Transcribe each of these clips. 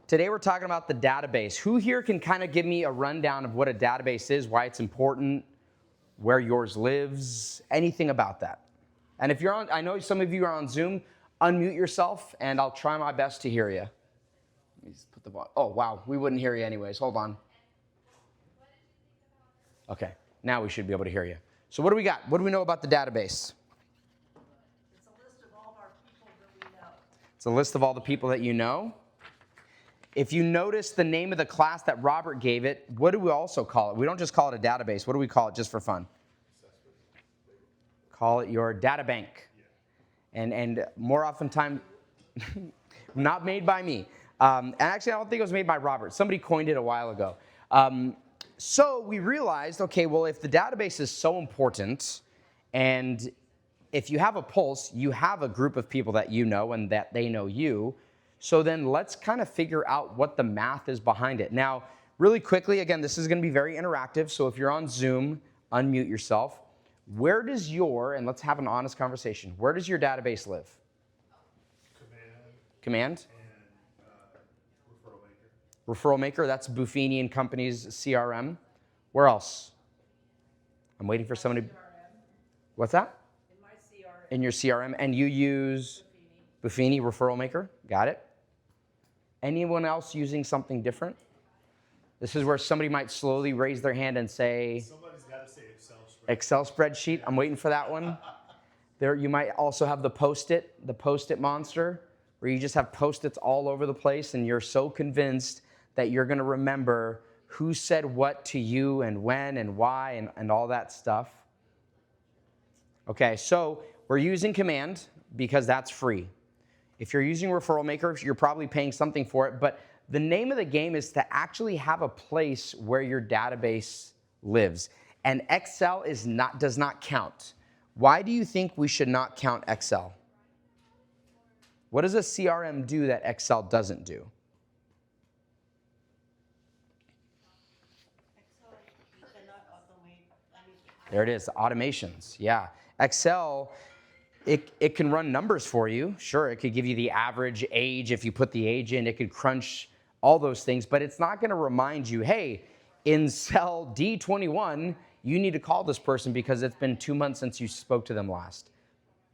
Today we're talking about the database. Who here can kind of give me a rundown of what a database is, why it's important, where yours lives, anything about that? And if you're on, I know some of you are on Zoom, unmute yourself and I'll try my best to hear you. Let me just put the volume. Oh, wow, we wouldn't hear you anyways. Hold on. Okay, now we should be able to hear you. So what do we got? What do we know about the database? It's a list of all of our people that we know. It's a list of all the people that you know. If you notice the name of the class that Robert gave it, what do we also call it? We don't just call it a database. What do we call it just for fun? Call it your data bank. And more often time, not made by me. And actually, I don't think it was made by Robert. Somebody coined it a while ago. So we realized, okay, well, if the database is so important, and if you have a pulse, you have a group of people that you know and that they know you, so then let's kind of figure out what the math is behind it. Now, really quickly, again, this is going to be very interactive, so if you're on Zoom, unmute yourself. Where does and let's have an honest conversation, where does your database live? Command? And referral maker. Referral maker, that's Buffini and Company's CRM. Where else? I'm waiting for somebody. CRM. What's that? In my CRM. In your CRM, and you use Buffini Referral Maker, got it. Anyone else using something different? This is where somebody might slowly raise their hand and say, Somebody's got to say Excel spreadsheet. I'm waiting for that one. There, you might also have the Post-it monster, where you just have Post-its all over the place and you're so convinced that you're going to remember who said what to you and when and why and all that stuff. Okay, so we're using Command because that's free. If you're using Referral Maker, you're probably paying something for it, but the name of the game is to actually have a place where your database lives. And Excel does not count. Why do you think we should not count Excel? What does a CRM do that Excel doesn't do? Excel, you cannot automate anything. There it is, automations, yeah. Excel, it can run numbers for you. Sure, it could give you the average age. If you put the age in, it could crunch all those things, but it's not gonna remind you, hey, in cell D21, you need to call this person because it's been 2 months since you spoke to them last.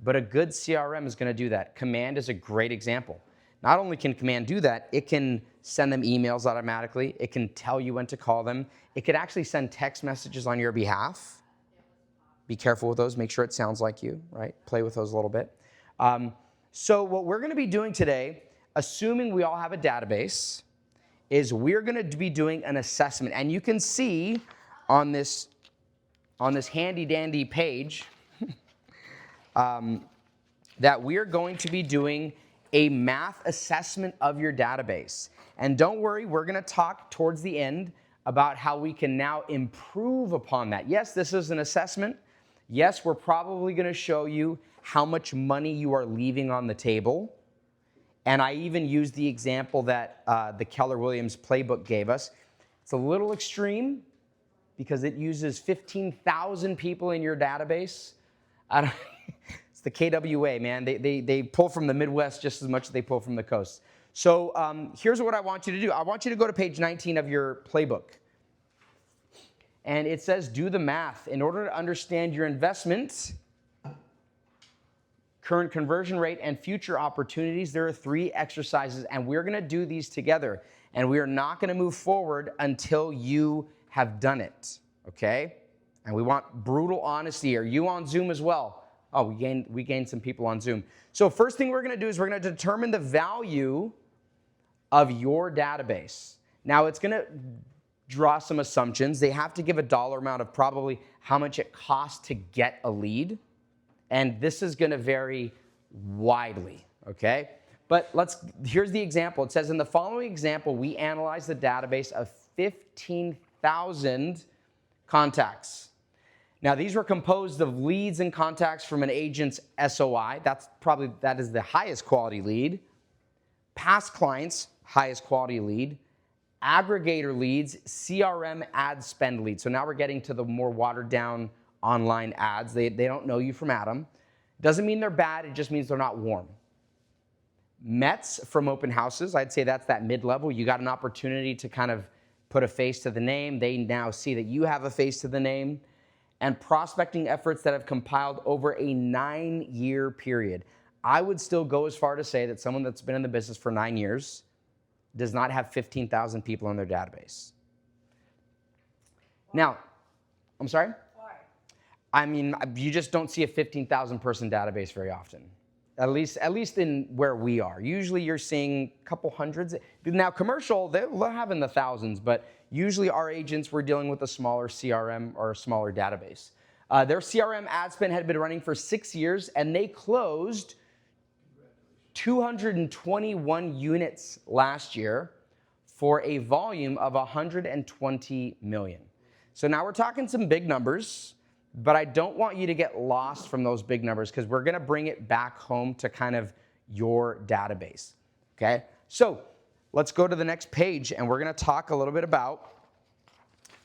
But a good CRM is gonna do that. Command is a great example. Not only can Command do that, it can send them emails automatically. It can tell you when to call them. It could actually send text messages on your behalf. Be careful with those. Make sure it sounds like you, right? Play with those a little bit. So what we're going to be doing today, assuming we all have a database, is we're going to be doing an assessment. And you can see on this handy-dandy page that we're going to be doing a math assessment of your database. And don't worry, we're going to talk towards the end about how we can now improve upon that. Yes, this is an assessment. Yes, we're probably going to show you how much money you are leaving on the table. And I even used the example that the Keller Williams playbook gave us. It's a little extreme because it uses 15,000 people in your database. It's the KWA, man. They pull from the Midwest just as much as they pull from the coast. So here's what I want you to do. I want you to go to page 19 of your playbook. And it says, do the math. In order to understand your investment, current conversion rate, and future opportunities, there are 3 exercises, and we're going to do these together. And we are not going to move forward until you have done it, okay? And we want brutal honesty. Are you on Zoom as well? Oh, we gained some people on Zoom. So first thing we're going to do is we're going to determine the value of your database. Now, it's going to draw some assumptions. They have to give a dollar amount of probably how much it costs to get a lead. And this is going to vary widely, okay? But here's the example. It says, in the following example, we analyzed the database of 15,000 contacts. Now, these were composed of leads and contacts from an agent's SOI. That is the highest quality lead. Past clients, highest quality lead. Aggregator leads, CRM ad spend leads. So now we're getting to the more watered down online ads. They don't know you from Adam. Doesn't mean they're bad, it just means they're not warm. Mets from open houses, I'd say that's that mid-level. You got an opportunity to kind of put a face to the name. They now see that you have a face to the name. And prospecting efforts that have compiled over a 9-year period. I would still go as far to say that someone that's been in the business for 9 years does not have 15,000 people in their database. Now, I'm sorry? Why? I mean, you just don't see a 15,000 person database very often. At least in where we are. Usually you're seeing a couple hundreds. Now commercial, they're having the thousands, but usually our agents were dealing with a smaller CRM or a smaller database. Their CRM ad spend had been running for 6 years, and they closed 221 units last year for a volume of 120 million. So now we're talking some big numbers, but I don't want you to get lost from those big numbers because we're gonna bring it back home to kind of your database, okay? So let's go to the next page and we're gonna talk a little bit about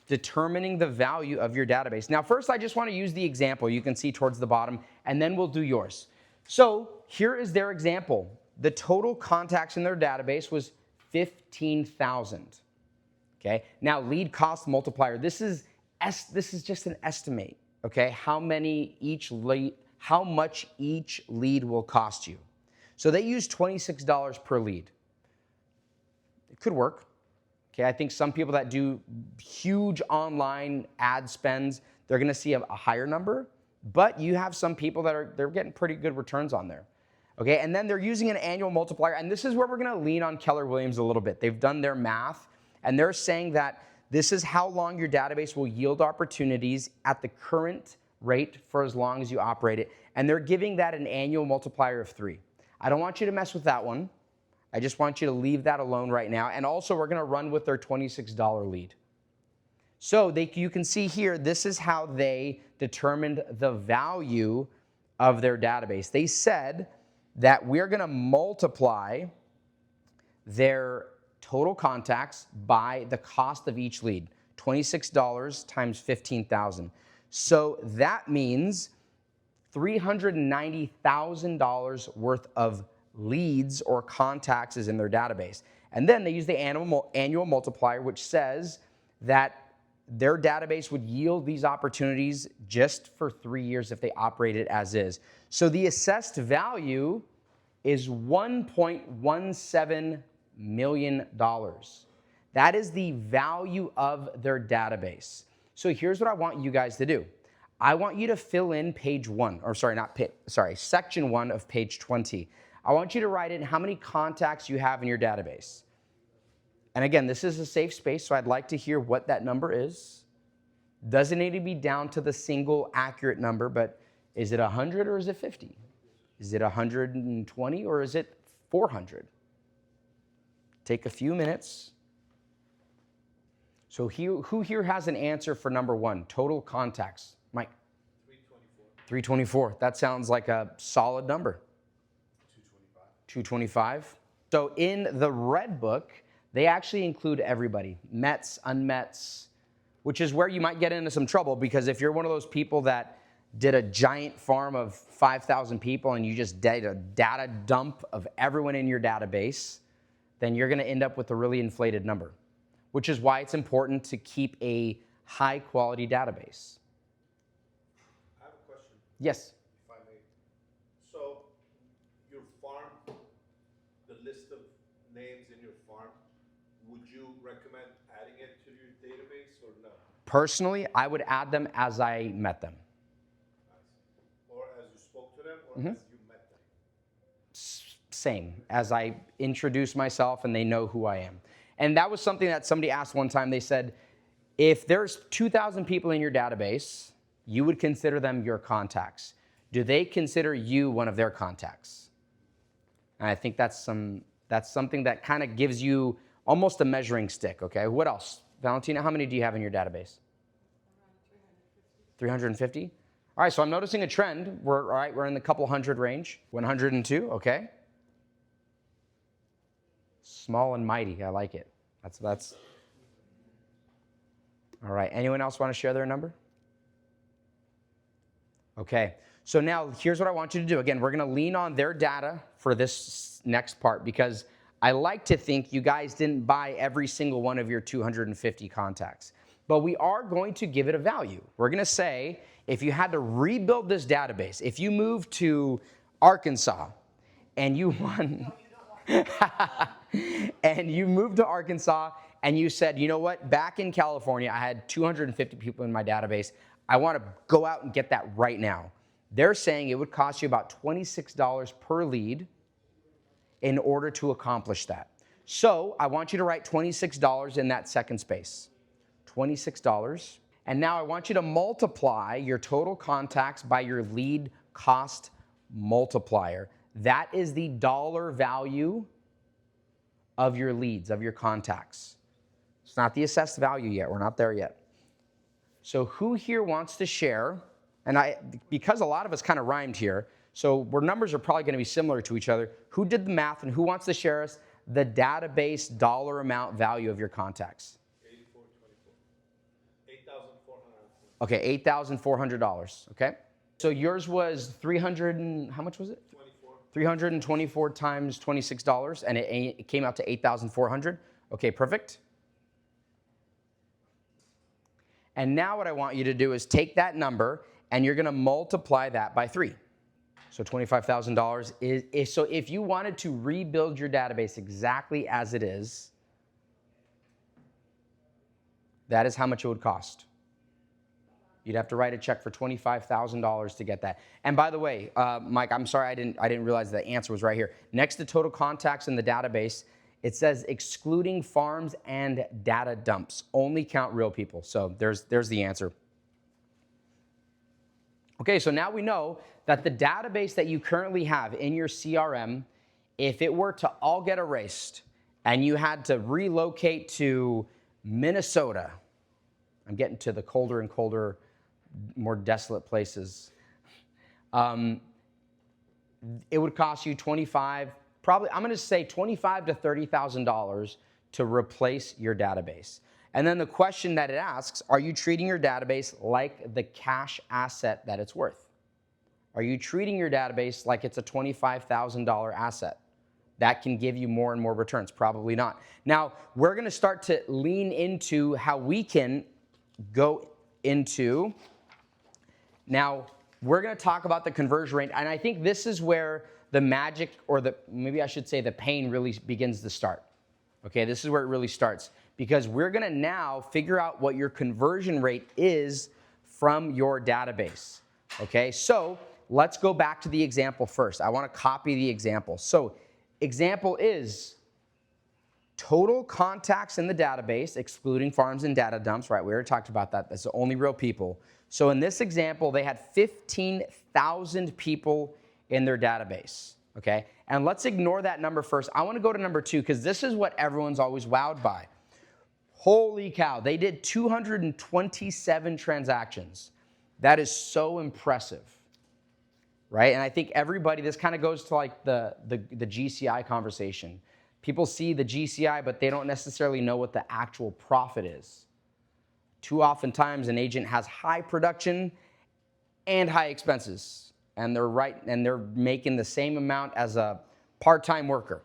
determining the value of your database. Now, first, I just wanna use the example you can see towards the bottom, and then we'll do yours. So here is their example. The total contacts in their database was 15,000, okay? Now, lead cost multiplier, this is just an estimate, okay? How much each lead will cost you. So they use $26 per lead. It could work. Okay, I think some people that do huge online ad spends, they're gonna see a higher number, but you have some people that they're getting pretty good returns on there. Okay, and then they're using an annual multiplier, and this is where we're gonna lean on Keller Williams a little bit. They've done their math, and they're saying that this is how long your database will yield opportunities at the current rate for as long as you operate it, and they're giving that an annual multiplier of 3. I don't want you to mess with that one. I just want you to leave that alone right now. And also, we're gonna run with their $26 lead. So you can see here, this is how they determined the value of their database. They said that we're gonna multiply their total contacts by the cost of each lead, $26 times 15,000. So that means $390,000 worth of leads or contacts is in their database. And then they use the annual multiplier, which says that their database would yield these opportunities just for 3 years if they operate it as is. So the assessed value is $1.17 million. That is the value of their database. So here's what I want you guys to do. I want you to fill in section 1 of page 20. I want you to write in how many contacts you have in your database. And again, this is a safe space, so I'd like to hear what that number is. Doesn't need to be down to the single accurate number, but is it 100 or is it 50? Is it 120 or is it 400? Take a few minutes. So who here has an answer for number 1, total contacts? Mike? 324. That sounds like a solid number. 225. So in the red book, they actually include everybody, Mets, unmets, which is where you might get into some trouble because if you're one of those people that did a giant farm of 5,000 people and you just did a data dump of everyone in your database, then you're gonna end up with a really inflated number, which is why it's important to keep a high quality database. I have a question, Yes. if I may. So, your farm, the list of names in your farm, would you recommend adding it to your database or no? Personally, I would add them as I met them. Or as you spoke to them, or as you met them? Same, as I introduce myself and they know who I am. And that was something that somebody asked one time. They said, if there's 2,000 people in your database, you would consider them your contacts. Do they consider you one of their contacts? And I think that's something that kind of gives you almost a measuring stick, okay? What else? Valentina, how many do you have in your database? Around 350. 350? All right, so I'm noticing a trend. We're in the couple hundred range. 102, okay. Small and mighty, I like it. That's. All right, anyone else want to share their number? Okay, So now here's what I want you to do. Again, we're going to lean on their data for this next part because I like to think you guys didn't buy every single one of your 250 contacts. But we are going to give it a value. We're going to say if you had to rebuild this database, if you moved to Arkansas and you won, and you moved to Arkansas and you said, you know what, back in California, I had 250 people in my database. I want to go out and get that right now. They're saying it would cost you about $26 per lead in order to accomplish that. So I want you to write $26 in that second space. $26. And now I want you to multiply your total contacts by your lead cost multiplier. That is the dollar value of your leads, of your contacts. It's not the assessed value yet. We're not there yet. So who here wants to share? And because a lot of us kind of rhymed here, so our numbers are probably going to be similar to each other. Who did the math and who wants to share us the database dollar amount value of your contacts? 8424. $8,400. Okay, $8,400. Okay. So yours was 300 and how much was it? 24. 324 times $26, and it came out to 8,400. Okay, perfect. And now what I want you to do is take that number and you're going to multiply that by 3. So $25,000 is, so if you wanted to rebuild your database exactly as it is, that is how much it would cost. You'd have to write a check for $25,000 to get that. And by the way, Mike, I'm sorry I didn't realize the answer was right here. Next to total contacts in the database, it says excluding farms and data dumps. Only count real people. So there's the answer. Okay, so now we know that the database that you currently have in your CRM, if it were to all get erased and you had to relocate to Minnesota, I'm getting to the colder and colder, more desolate places, it would cost you $25,000 to $30,000 to replace your database. And then the question that it asks, are you treating your database like the cash asset that it's worth? Are you treating your database like it's a $25,000 asset that can give you more and more returns? Probably not. Now, we're going to start to lean into how we can go into. Now, we're going to talk about the conversion rate, and I think this is where the magic, or maybe I should say the pain, really begins to start. Okay, this is where it really starts, because we're going to now figure out what your conversion rate is from your database. Okay, so let's go back to the example first. I want to copy the example. So example is total contacts in the database, excluding farms and data dumps, right? We already talked about that. That's the only real people. So in this example, they had 15,000 people in their database, okay? And let's ignore that number first. I want to go to number 2 because this is what everyone's always wowed by. Holy cow, they did 227 transactions. That is so impressive, right? And I think everybody, this kind of goes to like the GCI conversation. People see the GCI, but they don't necessarily know what the actual profit is. Too often times an agent has high production and high expenses, and they're making the same amount as a part-time worker.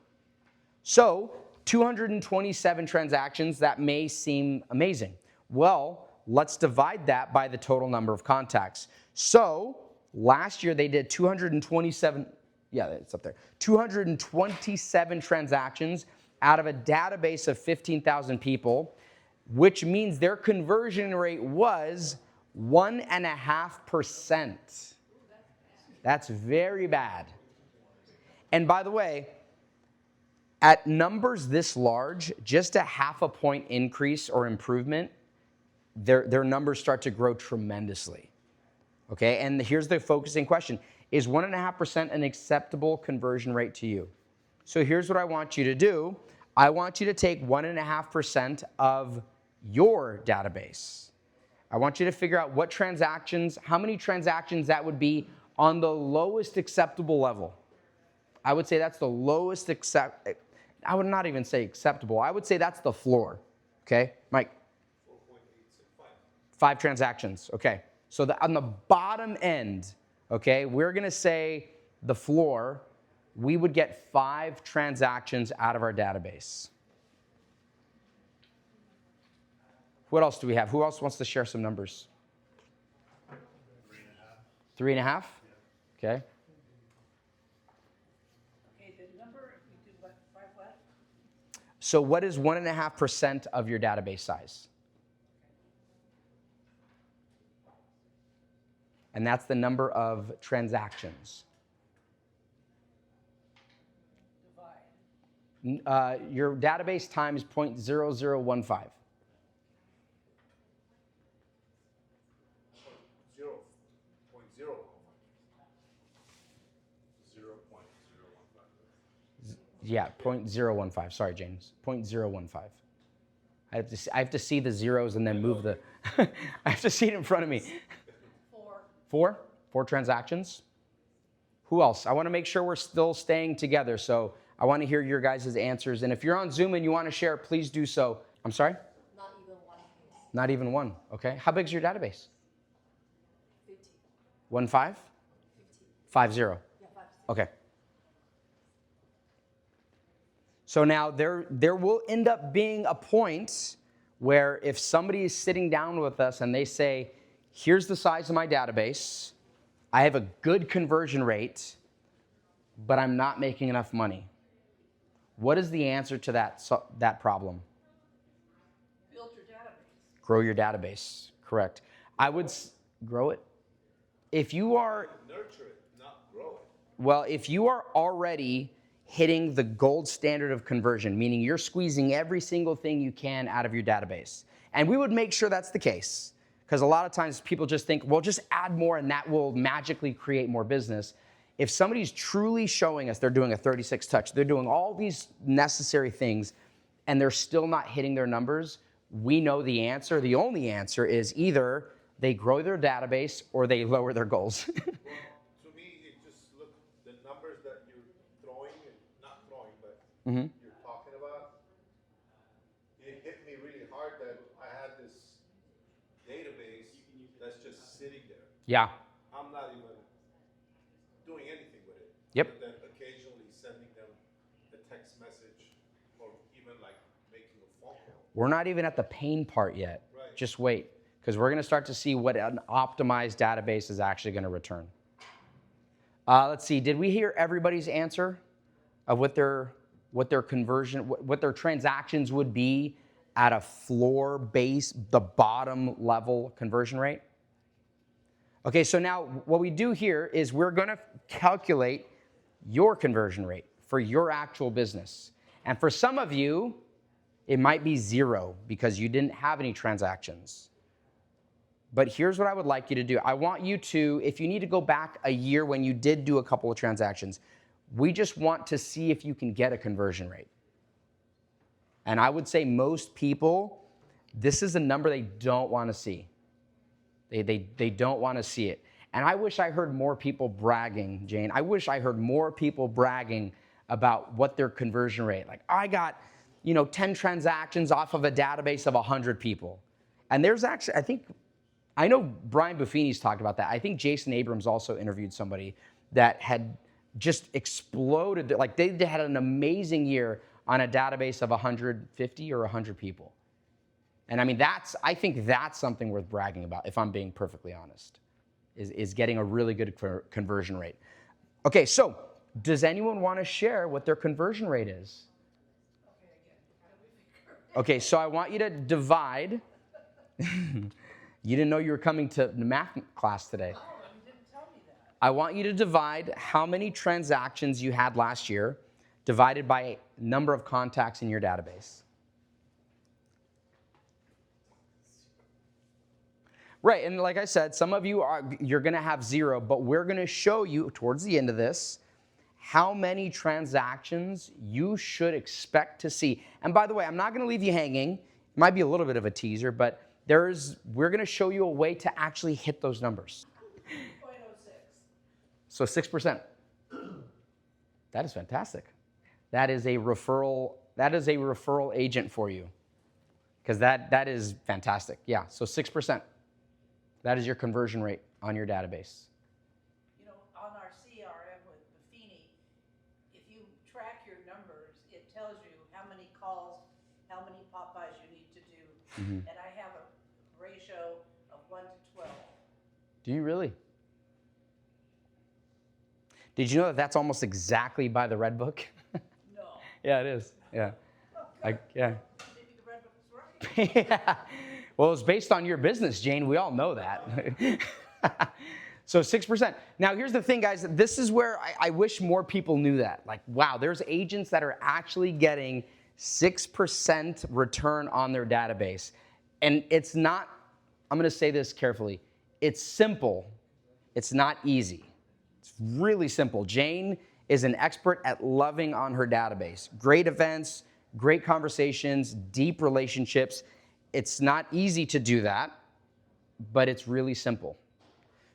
So 227 transactions, that may seem amazing. Well, let's divide that by the total number of contacts. So last year they did 227, yeah, it's up there, 227 transactions out of a database of 15,000 people, which means their conversion rate was 1.5%. That's very bad. And by the way, at numbers this large, just a 0.5 point increase or improvement, their numbers start to grow tremendously. Okay, and here's the focusing question. Is 1.5% an acceptable conversion rate to you? So here's what I want you to do. I want you to take 1.5% of your database. I want you to figure out what transactions, how many transactions that would be on the lowest acceptable level. I would say that's the lowest I would not even say acceptable. I would say that's the floor. Okay, Mike? 4.865. 5 transactions. Okay. So on the bottom end okay, we're gonna say the floor, we would get 5 transactions out of our database. What else do we have? Who else wants to share some numbers? 3.5. 3.5? Okay. Okay, the number, we do what, 5 what? So what is 1.5% of your database size? And that's the number of transactions. Divide. Your database times 0.0015. 0.015. Yeah, 0.015. Sorry, James. 0.015. I have to see the zeros and then move the. I have to see it in front of me. 4. 4 transactions. Who else? I want to make sure we're still staying together. So I want to hear your guys' answers. And if you're on Zoom and you want to share, please do so. I'm sorry? Not even one case. Not even one. Okay. How big is your database? 50. 1 5? 50. 5 0. Yeah, 5. Okay. So now there will end up being a point where if somebody is sitting down with us and they say, here's the size of my database, I have a good conversion rate, but I'm not making enough money. What is the answer to that problem? Build your database. Grow your database. Correct. I would grow it. If you are, Nurture it, not grow it. well, if you are already hitting the gold standard of conversion, meaning you're squeezing every single thing you can out of your database, and we would make sure that's the case, because a lot of times people just think, well, just add more and that will magically create more business. If somebody's truly showing us they're doing a 36 touch, they're doing all these necessary things, and they're still not hitting their numbers, we know the answer. The only answer is either they grow their database or they lower their goals. Well, to me, it just look the numbers that you're throwing, and not throwing, but you're talking about. It hit me really hard that I had this database that's just sitting there. Yeah. I'm not even doing anything with it. Yep. Other than occasionally sending them a text message or even like making a phone call. We're not even at the pain part yet. Right. Just wait, because we're going to start to see what an optimized database is actually going to return. Let's see. Did we hear everybody's answer of what their conversion, what their transactions would be at a floor base, the bottom level conversion rate? Okay, so now what we do here is we're going to calculate your conversion rate for your actual business. And for some of you, it might be 0 because you didn't have any transactions. But here's what I would like you to do. I want you to, if you need to go back a year when you did do a couple of transactions, we just want to see if you can get a conversion rate. And I would say most people, this is a number they don't want to see. They don't want to see it. And I wish I heard more people bragging, Jane. I wish I heard more people bragging about what their conversion rate. Like, I got, 10 transactions off of a database of 100 people. And there's actually, I know Brian Buffini's talked about that. I think Jason Abrams also interviewed somebody that had just exploded. Like, they had an amazing year on a database of 150 or 100 people. And I think that's something worth bragging about, if I'm being perfectly honest, is getting a really good conversion rate. Okay, so does anyone want to share what their conversion rate is? Okay, so I want you to divide. You didn't know you were coming to math class today. Oh, you didn't tell me that. I want you to divide how many transactions you had last year divided by number of contacts in your database. Right, and like I said, some of you you're going to have 0, but we're going to show you towards the end of this how many transactions you should expect to see. And by the way, I'm not going to leave you hanging. It might be a little bit of a teaser, but we're going to show you a way to actually hit those numbers. 0.06. So 6%. That is fantastic. That is a referral agent for you. Because that is fantastic. Yeah, so 6%. That is your conversion rate on your database. And I have a ratio of 1 to 12. Do you really? Did you know that that's almost exactly by the Red Book? No. Yeah, it is. Yeah. Yeah. Maybe the red book is right. Yeah. Well, it's based on your business, Jane. We all know that. So 6%. Now, here's the thing, guys. This is where I wish more people knew that. Like, wow, there's agents that are actually getting 6% return on their database. And it's not, I'm going to say this carefully, it's simple. It's not easy. It's really simple. Jane is an expert at loving on her database. Great events, great conversations, deep relationships. It's not easy to do that, but it's really simple.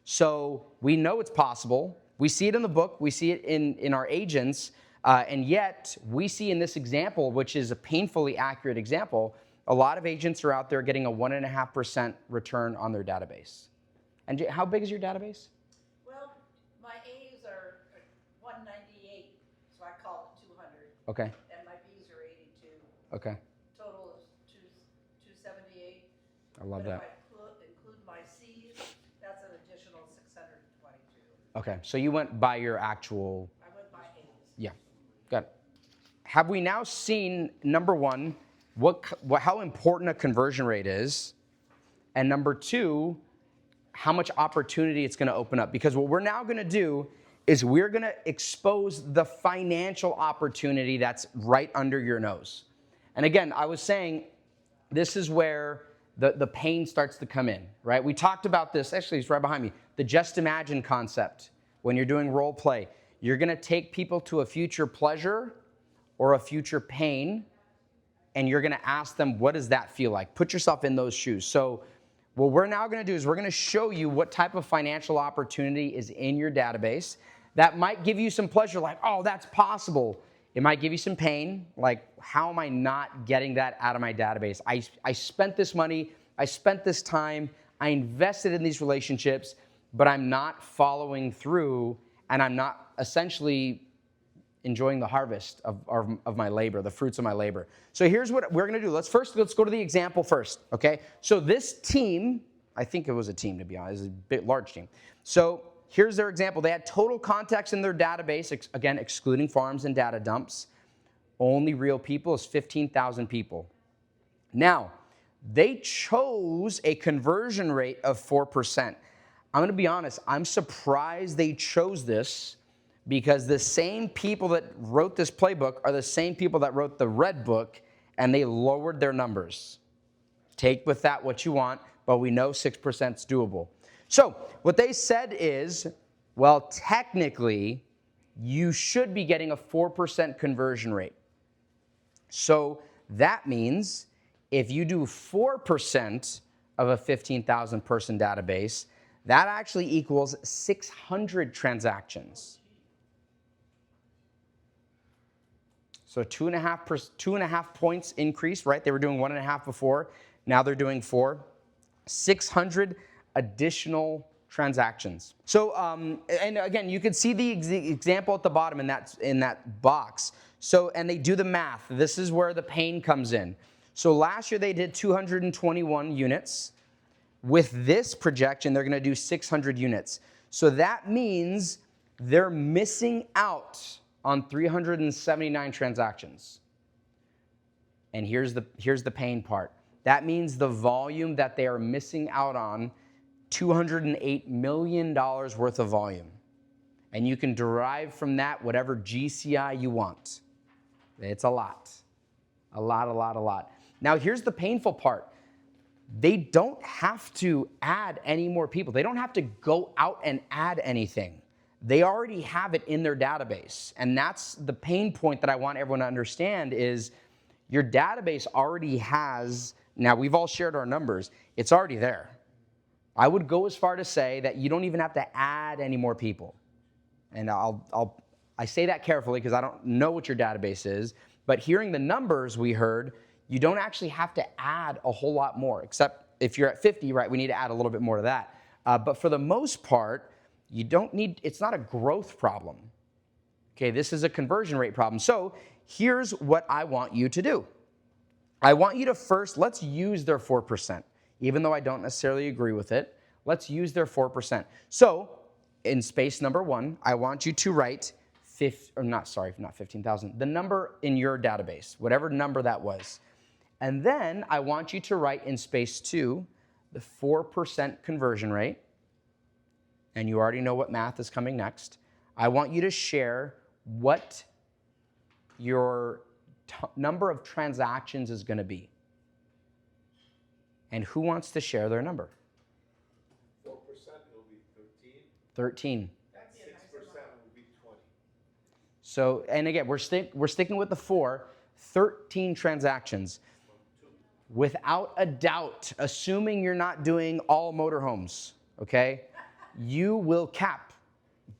So we know it's possible. We see it in the book. We see it in our agents. And yet we see in this example, which is a painfully accurate example, a lot of agents are out there getting a 1.5% return on their database. And how big is your database? Well, my A's are 198, so I call it 200. Okay. And my B's are 82. Okay. Total is 278. I love But that. if I include my C's, that's an additional 622. Okay. So you went by your actual. I went by A's. Yeah. Got it. Have we now seen, number one, how important a conversion rate is? And number two, how much opportunity it's going to open up? Because what we're now going to do is we're going to expose the financial opportunity that's right under your nose. And again, I was saying this is where the pain starts to come in, right? We talked about this, actually it's right behind me, the just imagine concept. When you're doing role play, you're going to take people to a future pleasure or a future pain, and you're going to ask them, what does that feel like? Put yourself in those shoes. So what we're now going to do is we're going to show you what type of financial opportunity is in your database that might give you some pleasure, like, oh, that's possible. It might give you some pain, like, how am I not getting that out of my database? I spent this money, I spent this time, I invested in these relationships, but I'm not following through, and I'm not essentially enjoying the harvest of my labor, the fruits of my labor. So here's what we're going to do. Let's go to the example first, okay? So this team, I think it was a team, to be honest, it's a bit large team. So here's their example. They had total contacts in their database, again, excluding farms and data dumps. Only real people is 15,000 people. Now, they chose a conversion rate of 4%. I'm going to be honest, I'm surprised they chose this, because the same people that wrote this playbook are the same people that wrote the Red Book, and they lowered their numbers. Take with that what you want, but we know 6% is doable. So what they said is, well, technically, you should be getting a 4% conversion rate. So that means if you do 4% of a 15,000 person database, that actually equals 600 transactions. So 2.5 points increase, right? They were doing 1.5 before. Now they're doing 4. 600 additional transactions. So, and again, you can see the example at the bottom in that box. So, and they do the math. This is where the pain comes in. So last year they did 221 units. With this projection, they're going to do 600 units. So that means they're missing out on 379 transactions. And here's the pain part. That means the volume that they are missing out on, $208 million worth of volume. And you can derive from that whatever GCI you want. It's a lot. A lot. Now here's the painful part. They don't have to add any more people. They don't have to go out and add anything. They already have it in their database. And that's the pain point that I want everyone to understand is your database already has, now we've all shared our numbers, it's already there. I would go as far to say that you don't even have to add any more people. And I say that carefully because I don't know what your database is, but hearing the numbers we heard, you don't actually have to add a whole lot more, except if you're at 50, right, we need to add a little bit more to that. But for the most part, you don't need, it's not a growth problem. Okay, this is a conversion rate problem. So here's what I want you to do. I want you to first, let's use their 4%. Even though I don't necessarily agree with it, let's use their 4%. So in space number 1, I want you to write not 15,000, the number in your database, whatever number that was. And then I want you to write in space 2, the 4% conversion rate. And you already know what math is coming next. I want you to share what your number of transactions is going to be. And who wants to share their number? 4% will be 13. 13. 6% will be 20. So, and again, we're sticking with the 4, 13 transactions. Without a doubt, assuming you're not doing all motorhomes, okay, you will cap.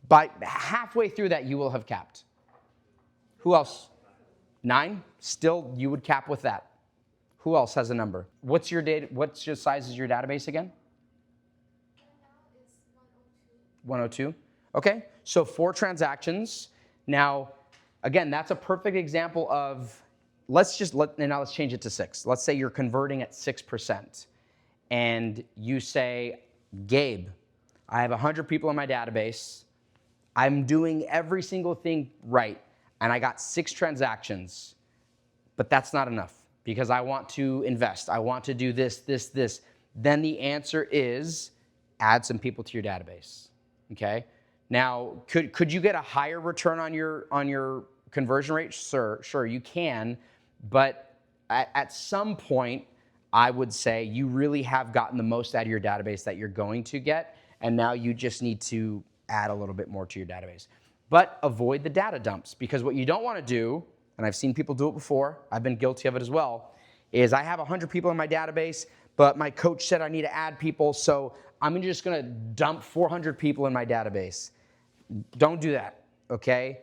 By halfway through that, you will have capped. Who else? 9? Still, you would cap with that. Who else has a number? What's your size is your database again? Right now it's 102. 102. Okay, so 4 transactions. Now, again, that's a perfect example of, now let's change it to 6. Let's say you're converting at 6%. And you say, Gabe, I have 100 people in my database. I'm doing every single thing right. And I got 6 transactions. But that's not enough because I want to invest. I want to do this. Then the answer is add some people to your database. Okay? Now, could you get a higher return on your conversion rate? Sure, you can. But at some point, I would say you really have gotten the most out of your database that you're going to get. And now you just need to add a little bit more to your database. But avoid the data dumps, because what you don't want to do, and I've seen people do it before, I've been guilty of it as well, is I have 100 people in my database, but my coach said I need to add people, so I'm just going to dump 400 people in my database. Don't do that, okay?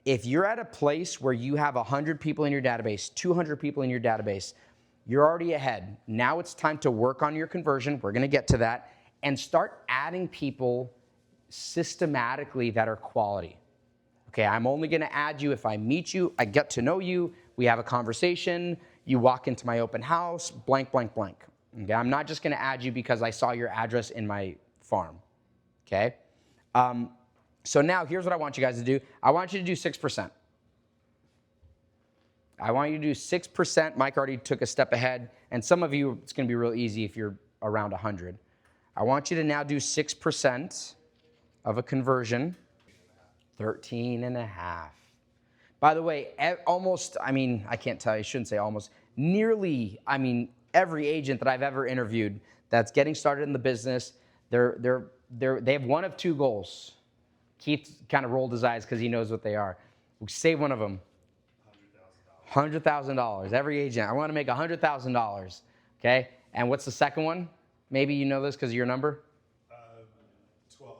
If you're at a place where you have 100 people in your database, 200 people in your database, you're already ahead. Now it's time to work on your conversion. We're going to get to that. And start adding people systematically that are quality. Okay, I'm only going to add you if I meet you, I get to know you, we have a conversation, you walk into my open house, blank, blank, blank. Okay, I'm not just going to add you because I saw your address in my farm. Okay? So now here's what I want you guys to do. I want you to do 6%. I want you to do 6%. Mike already took a step ahead. And some of you, it's going to be real easy if you're around 100. I want you to now do 6% of a conversion. 13.5. By the way, almost, I can't tell you, I shouldn't say almost, nearly, every agent that I've ever interviewed that's getting started in the business, they have one of 2 goals. Keith kind of rolled his eyes because he knows what they are. Say one of them. $100,000. Every agent, I want to make $100,000. Okay? And what's the second one? Maybe you know this because of your number? 12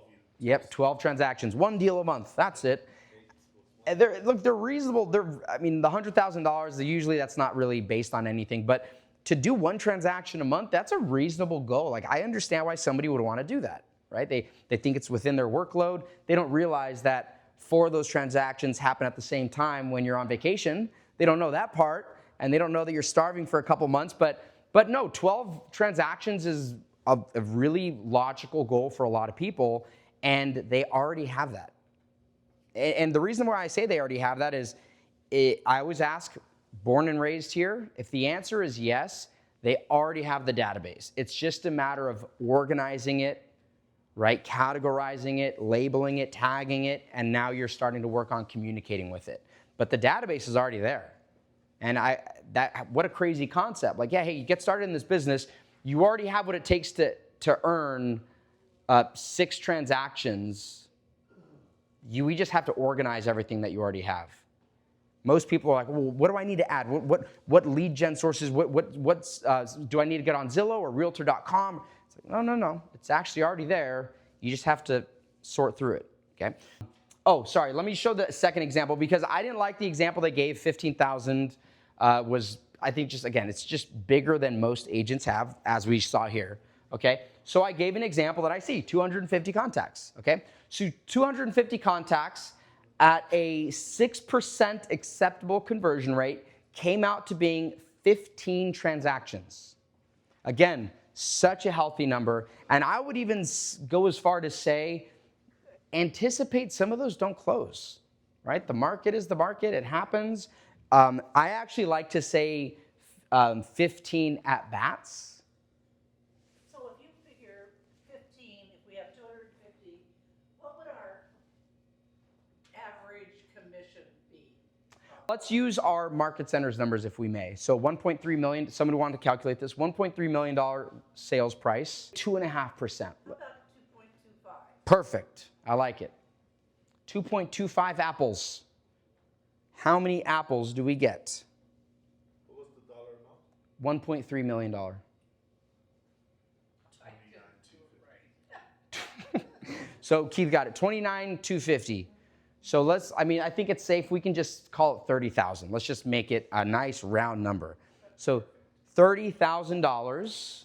units. Yep, 12 transactions. 1 deal a month. That's it. And they're reasonable. The $100,000, usually that's not really based on anything. But to do 1 transaction a month, that's a reasonable goal. Like, I understand why somebody would want to do that, right? They think it's within their workload. They don't realize that 4 of those transactions happen at the same time when you're on vacation. They don't know that part, and they don't know that you're starving for a couple months. But no, 12 transactions is a really logical goal for a lot of people, and they already have that. And the reason why I say they already have that is I always ask, born and raised here, if the answer is yes, they already have the database. It's just a matter of organizing it, right? Categorizing it, labeling it, tagging it, and now you're starting to work on communicating with it. But the database is already there. And what a crazy concept. Like, yeah, hey, you get started in this business, you already have what it takes to earn 6 transactions. We just have to organize everything that you already have. Most people are like, well, what do I need to add? What lead gen sources? Do I need to get on Zillow or Realtor.com? It's like, no. It's actually already there. You just have to sort through it. Okay. Oh, sorry. Let me show the second example because I didn't like the example they gave. 15,000 was, I think, just again, it's just bigger than most agents have, as we saw here. Okay. So I gave an example that I see, 250 contacts. Okay. So 250 contacts at a 6% acceptable conversion rate came out to being 15 transactions. Again, such a healthy number. And I would even go as far to say, anticipate some of those don't close, right? The market is the market, it happens. I actually like to say 15 at-bats. So if you figure 15, if we have 250, what would our average commission be? Let's use our market centers numbers if we may. So 1.3 million, somebody wanted to calculate this, $1.3 million sales price, 2.5%. How about 2.25? Perfect, I like it. 2.25 apples. How many apples do we get? What was the dollar amount? $1.3 million. So Keith got it, 29,250. So I think it's safe. We can just call it 30,000. Let's just make it a nice round number. So $30,000,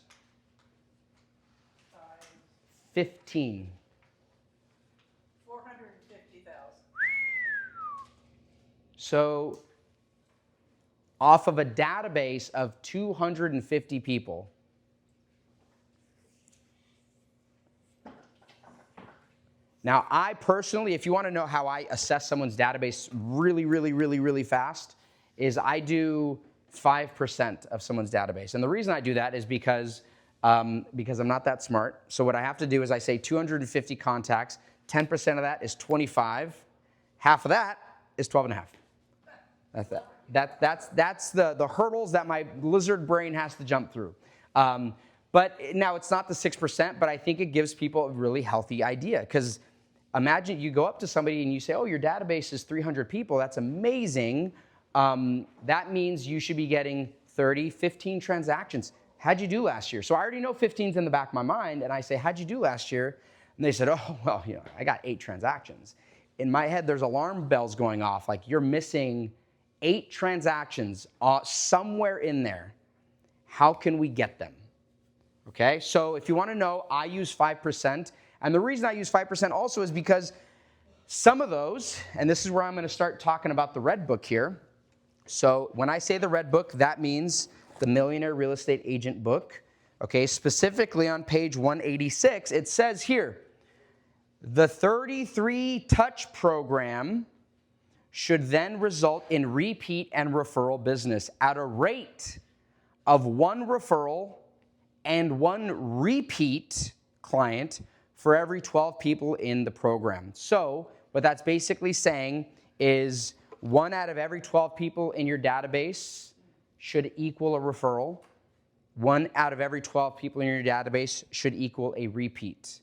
15. 450,000. So off of a database of 250 people, now, I personally, if you want to know how I assess someone's database really fast, is I do 5% of someone's database. And the reason I do that is because I'm not that smart. So what I have to do is I say 250 contacts, 10% of that is 25. Half of that is 12 and a half. That's the hurdles that my lizard brain has to jump through. But now it's not the 6%, but I think it gives people a really healthy idea. Because imagine you go up to somebody and you say, oh, your database is 300 people. That's amazing. That means you should be getting 30, 15 transactions. How'd you do last year? So I already know 15's in the back of my mind. And I say, how'd you do last year? And they said, oh, well, I got 8 transactions. In my head, there's alarm bells going off. Like you're missing 8 transactions somewhere in there. How can we get them? Okay, so if you want to know, I use 5%. And the reason I use 5% also is because some of those, and this is where I'm going to start talking about the red book here. So when I say the red book, that means the Millionaire Real Estate Agent book. Okay, specifically on page 186, it says here, the 33 touch program should then result in repeat and referral business at a rate of 1 referral and 1 repeat client for every 12 people in the program. So what that's basically saying is 1 out of every 12 people in your database should equal a referral. 1 out of every 12 people in your database should equal a repeat.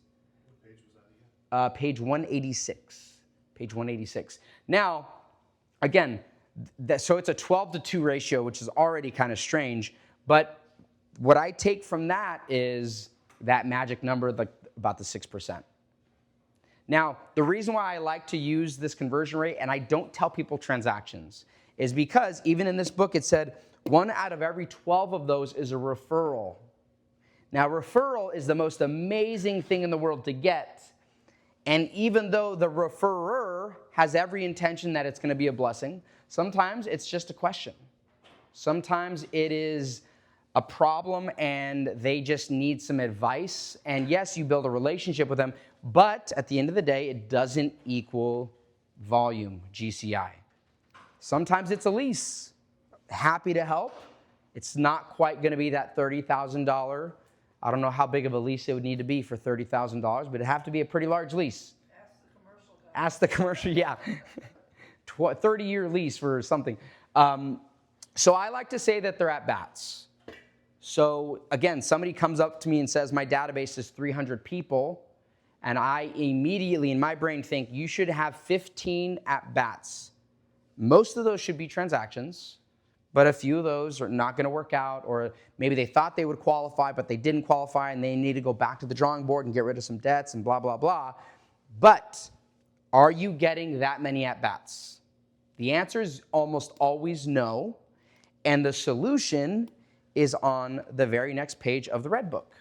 What page was that again? Page 186. Page 186. Now, again, so it's a 12-to-2 ratio, which is already kind of strange, but what I take from that is that magic number, about the 6%. Now, the reason why I like to use this conversion rate, and I don't tell people transactions, is because even in this book it said 1 out of every 12 of those is a referral. Now, referral is the most amazing thing in the world to get. And even though the referrer has every intention that it's going to be a blessing, sometimes it's just a question. Sometimes it is a problem and they just need some advice. And yes, you build a relationship with them, but at the end of the day, it doesn't equal volume, GCI. Sometimes it's a lease. Happy to help. It's not quite going to be that $30,000. I don't know how big of a lease it would need to be for $30,000, but it'd have to be a pretty large lease. Ask the commercial, yeah. 30-year lease for something. So I like to say that they're at bats. So again, somebody comes up to me and says, my database is 300 people, and I immediately in my brain think you should have 15 at bats. Most of those should be transactions, but a few of those are not going to work out, or maybe they thought they would qualify, but they didn't qualify, and they need to go back to the drawing board and get rid of some debts and blah, blah, blah. But are you getting that many at-bats? The answer is almost always no, and the solution is on the very next page of the Red Book.